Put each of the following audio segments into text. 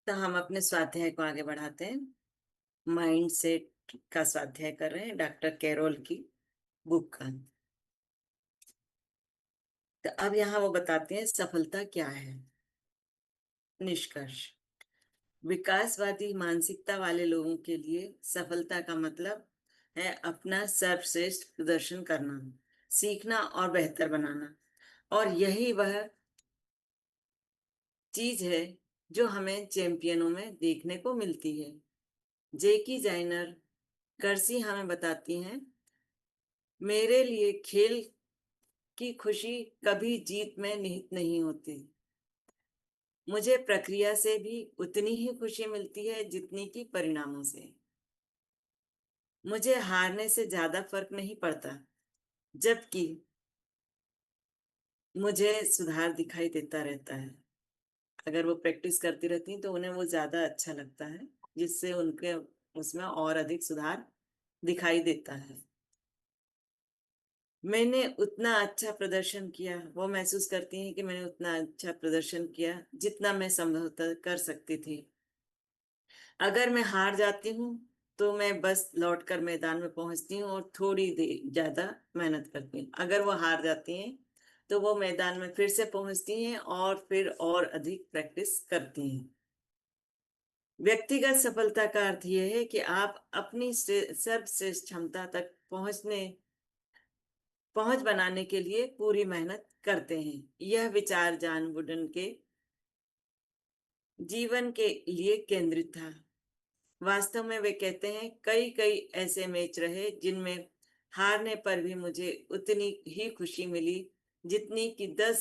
तो हम अपने स्वाध्याय को आगे बढ़ाते हैं। माइंड सेट का स्वाध्याय कर रहे हैं डॉक्टर कैरोल की बुक का। तो अब यहाँ वो बताते हैं सफलता क्या है। निष्कर्ष। विकासवादी मानसिकता वाले लोगों के लिए सफलता का मतलब है अपना सर्वश्रेष्ठ प्रदर्शन करना, सीखना और बेहतर बनाना। और यही वह चीज है जो हमें चैंपियनों में देखने को मिलती है। जेकी जाइनर कर्सी हमें बताती हैं, मेरे लिए खेल की खुशी कभी जीत में निहित नहीं होती। मुझे प्रक्रिया से भी उतनी ही खुशी मिलती है जितनी कि परिणामों से। मुझे हारने से ज्यादा फर्क नहीं पड़ता, जबकि मुझे सुधार दिखाई देता रहता है। अगर वो प्रैक्टिस करती रहती हैं तो उन्हें वो ज्यादा अच्छा लगता है, जिससे उनके उसमें और अधिक सुधार दिखाई देता है। मैंने उतना अच्छा प्रदर्शन किया, वो महसूस करती हैं कि मैंने उतना अच्छा प्रदर्शन किया जितना मैं संभवतः कर सकती थी। अगर मैं हार जाती हूँ तो मैं बस लौटकर मैदान में पहुंचती हूँ और थोड़ी देर ज्यादा मेहनत करती हूँ। अगर वो हार जाती हैं तो वो मैदान में फिर से पहुंचती हैं और फिर और अधिक प्रैक्टिस करती हैं। व्यक्तिगत सफलता का अर्थ यह है कि आप अपनी सर्वश्रेष्ठ क्षमता तक पहुंच बनाने के लिए पूरी मेहनत करते हैं। यह विचार जॉन वुडन के जीवन के लिए केंद्रित था। वास्तव में वे कहते हैं, कई कई ऐसे मैच रहे जिनमें हारने पर भी मुझे उतनी ही खुशी मिली जितनी कि 10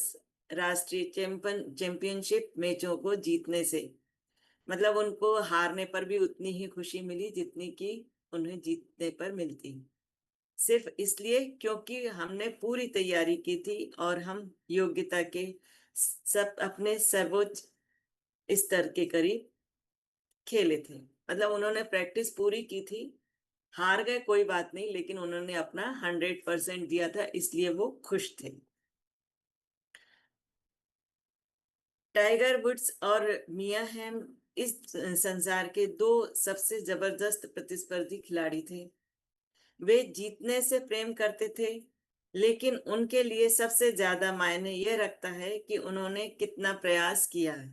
राष्ट्रीय चैंपियनशिप मैचों को जीतने से। मतलब उनको हारने पर भी उतनी ही खुशी मिली जितनी कि उन्हें जीतने पर मिलती, सिर्फ इसलिए क्योंकि हमने पूरी तैयारी की थी और हम योग्यता के सब अपने सर्वोच्च स्तर के करीब खेले थे। मतलब उन्होंने प्रैक्टिस पूरी की थी। हार गए कोई बात नहीं, लेकिन उन्होंने अपना 100% दिया था, इसलिए वो खुश थे। टाइगर वुड्स और मिया हैम इस संसार के दो सबसे जबरदस्त प्रतिस्पर्धी खिलाड़ी थे। वे जीतने से प्रेम करते थे, लेकिन उनके लिए सबसे ज्यादा मायने यह रखता है कि उन्होंने कितना प्रयास किया है।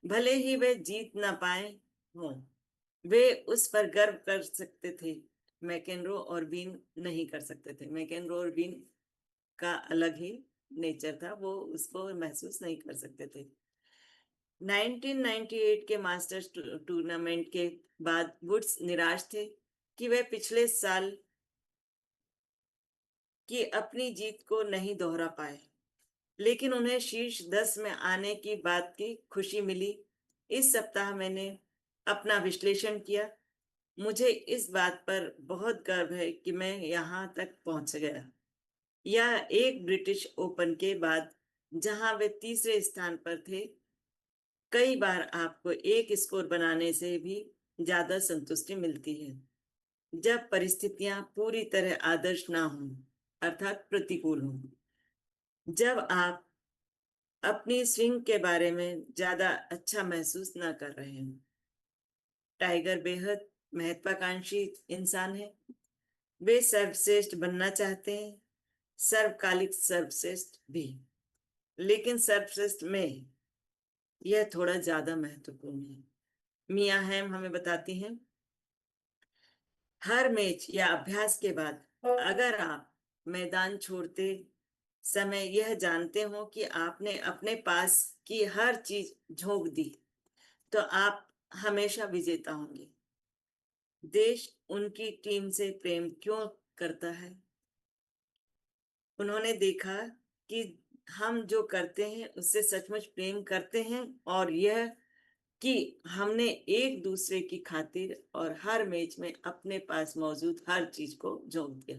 भले ही वे जीत ना पाए हों, वे उस पर गर्व कर सकते थे। मैकेनरो और बीन नहीं कर सकते थे। मैकेनरो और बीन का अलग ही नेचर था, वो उसको महसूस नहीं कर सकते थे। 1998 के मास्टर्स टूर्नामेंट के बाद वुड्स निराश थे कि वे पिछले साल की अपनी जीत को नहीं दोहरा पाए, लेकिन उन्हें शीर्ष 10 में आने की बात की खुशी मिली। इस सप्ताह मैंने अपना विश्लेषण किया। मुझे इस बात पर बहुत गर्व है कि मैं यहाँ तक पहुंच गया। यह एक ब्रिटिश ओपन के बाद, जहां वे तीसरे स्थान पर थे, कई बार आपको एक स्कोर बनाने से भी ज्यादा संतुष्टि मिलती है जब परिस्थितियां पूरी तरह आदर्श ना हों, अर्थात प्रतिकूल हों। जब आप अपनी स्विंग के बारे में ज्यादा अच्छा महसूस ना कर रहे हैं। टाइगर बेहद महत्वाकांक्षी इंसान है। वे सर्वश्रेष्ठ बनना चाहते हैं, सर्वकालिक सर्वश्रेष्ठ भी। लेकिन सर्वश्रेष्ठ में यह थोड़ा ज्यादा महत्वपूर्ण है। मिया हैम हमें बताती हैं, हर मैच या अभ्यास के बाद अगर आप मैदान छोड़ते समय यह जानते हो कि आपने अपने पास की हर चीज झोंक दी, तो आप हमेशा विजेता होंगे। देश उनकी टीम से प्रेम क्यों करता है? उन्होंने देखा कि हम जो करते हैं उससे सचमुच प्रेम करते हैं, और यह कि हमने एक दूसरे की खातिर और हर मैच में अपने पास मौजूद हर चीज को झोंक दिया।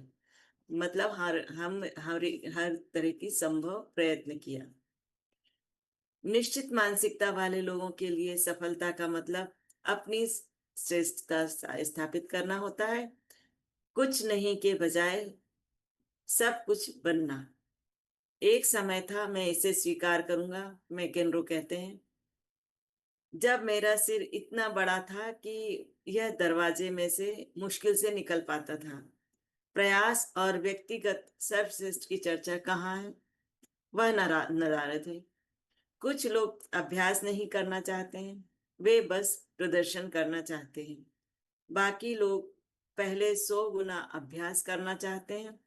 मतलब हर तरह की संभव प्रयत्न किया। निश्चित मानसिकता वाले लोगों के लिए सफलता का मतलब अपनी श्रेष्ठता स्थापित करना होता है, कुछ नहीं के बजाय सब कुछ बनना। एक समय था, मैं इसे स्वीकार करूंगा, मैकेनरो कहते हैं, जब मेरा सिर इतना बड़ा था कि यह दरवाजे में से मुश्किल से निकल पाता था। प्रयास और व्यक्तिगत सर्वश्रेष्ठ की चर्चा कहाँ है? वह नदारद है। कुछ लोग अभ्यास नहीं करना चाहते हैं, वे बस प्रदर्शन करना चाहते हैं। बाकी लोग पहले 100 गुना अभ्यास करना चाहते हैं।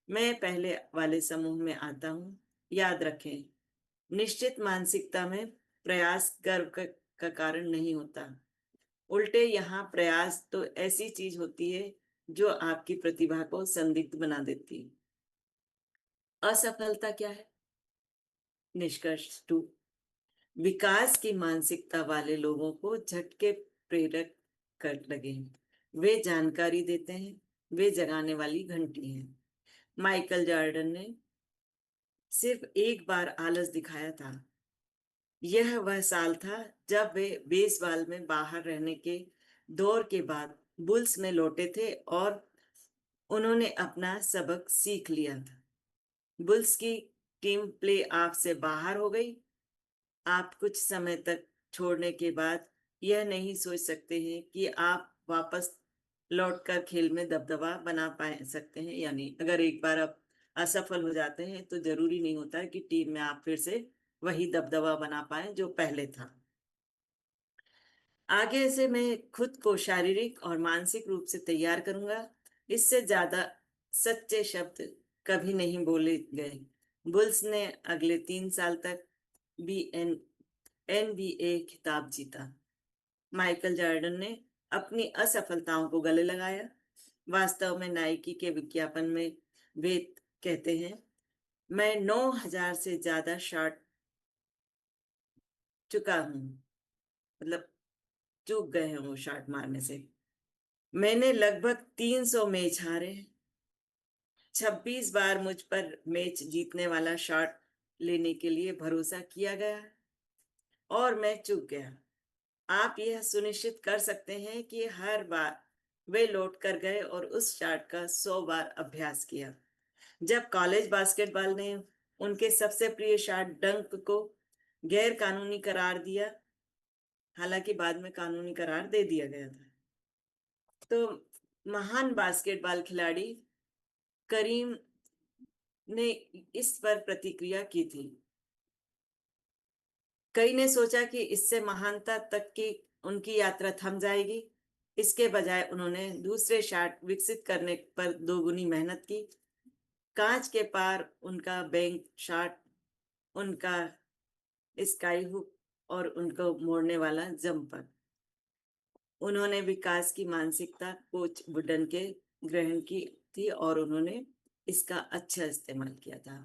मैं पहले वाले समूह में आता हूँ। याद रखें, निश्चित मानसिकता में प्रयास गर्व का कारण नहीं होता। उल्टे यहाँ प्रयास तो ऐसी चीज होती है जो आपकी प्रतिभा को संदिग्ध बना देती है। असफलता क्या है? निष्कर्ष 2। विकास की मानसिकता वाले लोगों को झटके प्रेरक कर लगे हैं। वे जानकारी देते हैं, वे जगाने वाली घंटी हैं। माइकल जॉर्डन ने सिर्फ एक बार आलस दिखाया था। यह वह साल था जब वे बेसबॉल में बाहर रहने के दौर के बाद बुल्स में लौटे थे और उन्होंने अपना सबक सीख लिया था। बुल्स की टीम प्ले ऑफ से बाहर हो गई। आप कुछ समय तक छोड़ने के बाद यह नहीं सोच सकते हैं कि आप वापस लौटकर खेल में दबदबा बना पा सकते हैं। यानी अगर एक बार आप असफल हो जाते हैं तो जरूरी नहीं होता है कि टीम में आप फिर से वही दबदबा बना पाए जो पहले था। आगे से मैं खुद को शारीरिक और मानसिक रूप से तैयार करूंगा। इससे ज्यादा सच्चे शब्द कभी नहीं बोले गए। बुल्स ने अगले 3 साल तक बी एन NBA खिताब जीता। माइकल जॉर्डन ने अपनी असफलताओं को गले लगाया। वास्तव में नाइकी के विज्ञापन में वे कहते हैं, मैं 9,000 से ज्यादा शॉट चुका हूं। मतलब चूक गए हैं वो शॉट मारने से। मैंने लगभग 300 मैच हारे। 26 बार मुझ पर मैच जीतने वाला शॉट लेने के लिए भरोसा किया गया और मैं चूक गया। आप यह सुनिश्चित कर सकते हैं कि हर बार वे लौट कर गए और उस शॉट का 100 बार अभ्यास किया। जब कॉलेज बास्केटबॉल ने उनके सबसे प्रिय शॉट डंक को गैर कानूनी करार दिया, हालांकि बाद में कानूनी करार दे दिया गया था, तो महान बास्केटबॉल खिलाड़ी करीम ने इस पर प्रतिक्रिया की थी। कई ने सोचा कि इससे महानता तक की उनकी यात्रा थम जाएगी। इसके बजाय उन्होंने दूसरे शॉट विकसित करने पर दोगुनी मेहनत की। कांच के पार उनका बैंक शॉट, उनका स्काई हुक और उनको मोड़ने वाला जंपर। उन्होंने विकास की मानसिकता कोच वुडन के ग्रहण की थी और उन्होंने इसका अच्छा इस्तेमाल किया था।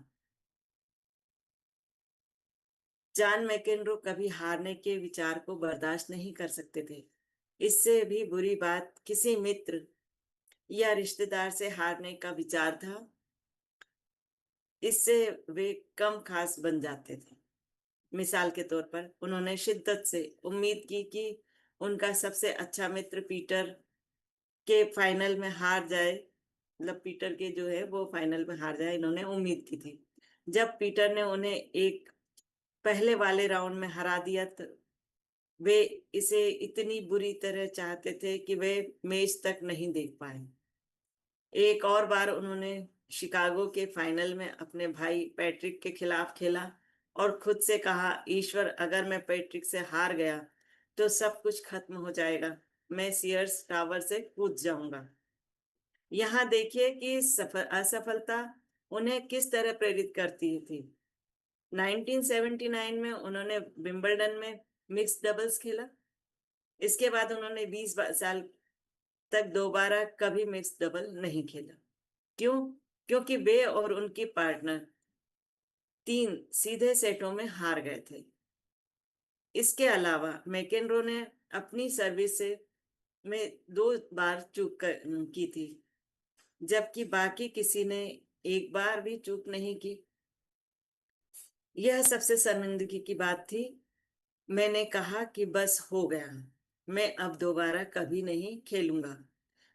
जॉन मैकेनरो कभी हारने के विचार को बर्दाश्त नहीं कर सकते थे। इससे भी बुरी बात किसी मित्र या रिश्तेदार से हारने का विचार था। इससे वे कम खास बन जाते थे। मिसाल के तौर पर उन्होंने शिद्दत से उम्मीद की कि उनका सबसे अच्छा मित्र पीटर के फाइनल में हार जाए। मतलब पीटर के जो है वो फाइनल में हार जाए, इन्होंने उम्मीद की थी। जब पीटर ने उन्हें एक पहले वाले राउंड में हरा दिया तो वे इसे इतनी बुरी तरह चाहते थे कि वे मैच तक नहीं देख पाए। एक और बार उन्होंने शिकागो के फाइनल में अपने भाई पैट्रिक के खिलाफ खेला और खुद से कहा, ईश्वर, अगर मैं पैट्रिक से हार गया तो सब कुछ खत्म हो जाएगा। मैं सीयर्स टावर से कूद जाऊंगा। यहाँ देखिए कि असफलता उन्हें किस तरह प्रेरित करती थी। 1979 में उन्होंने विंबलडन में मिक्स डबल्स खेला। इसके बाद उन्होंने 20 साल तक दोबारा कभी मिक्स डबल नहीं खेला। क्यों? क्योंकि वे और उनकी पार्टनर 3 सीधे सेटों में हार गए थे। इसके अलावा मैकेनरो ने अपनी सर्विस से में 2 बार की थी, जबकि बाकी किसी ने एक बार भी चूक नहीं की। यह सबसे शर्मिंदगी की बात थी। मैंने कहा कि बस हो गया, मैं अब दोबारा कभी नहीं खेलूंगा।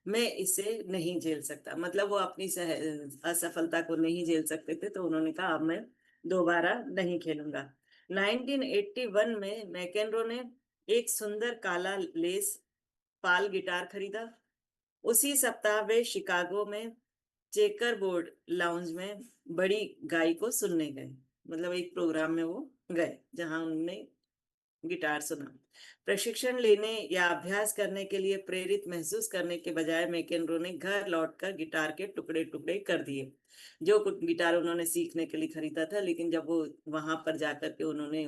मैं इसे नहीं झेल सकता। मतलब वो अपनी असफलता को नहीं झेल सकते थे, तो उन्होंने कहा अब मैं दोबारा नहीं खेलूंगा। 1981 में मैकेनरो ने एक सुंदर काला लेस पाल गिटार खरीदा। उसी सप्ताह वे शिकागो में चेकर बोर्ड लाउंज में बड़ी गाई को सुनने गए। मतलब एक प्रोग्राम में वो गए जहां उन्होंने गिटार सुना। प्रशिक्षण लेने या अभ्यास करने के लिए प्रेरित महसूस करने के बजाय मैकेनरो ने घर लौटकर गिटार के टुकड़े टुकड़े कर दिए। जो कुछ गिटार उन्होंने सीखने के लिए खरीदा था, लेकिन जब वो वहां पर जाकर के उन्होंने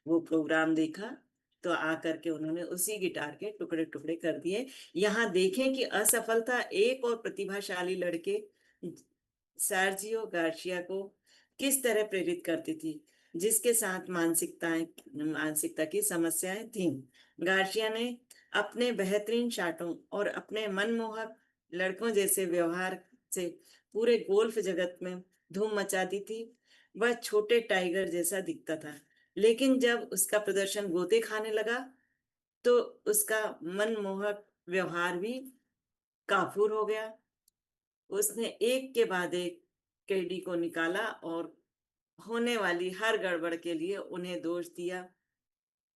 वो प्रोग्राम देखा तो आकर के उन्होंने उसी गिटार के टुकड़े टुकड़े कर दिए। यहाँ देखें कि असफलता एक और प्रतिभाशाली लड़के सर्जियो गार्शिया को किस तरह प्रेरित करती थी, जिसके साथ मानसिकता की समस्याएं थीं। गार्शिया ने अपने बेहतरीन शाटों और अपने मनमोहक लड़कों जैसे व्यवहार से पूरे गोल्फ जगत में धूम मचा दी थी। वह छोटे टाइगर जैसा दिखता था, लेकिन जब उसका प्रदर्शन गोते खाने लगा तो उसका मनमोहक व्यवहार भी काफूर हो गया। उसने एक के बाद एक कैडी को निकाला और होने वाली हर गड़बड़ के लिए उन्हें दोष दिया।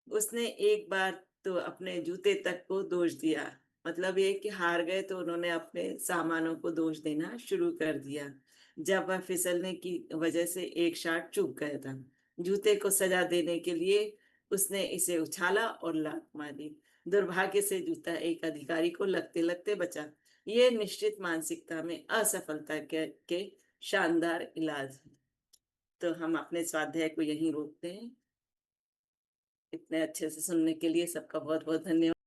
उसने एक बार तो अपने जूते तक को दोष दिया। मतलब ये कि हार गए तो उन्होंने अपने सामानों को दोष देना शुरू कर दिया। जब वह फिसलने की वजह से एक शाट चूक गया था, जूते को सजा देने के लिए उसने इसे उछाला और लात मारी। दुर्भाग्य से जूता एक अधिकारी को लगते लगते बचा। ये निश्चित मानसिकता में असफलता के शानदार इलाज है। तो हम अपने स्वाध्याय को यहीं रोकते हैं। इतने अच्छे से सुनने के लिए सबका बहुत बहुत धन्यवाद।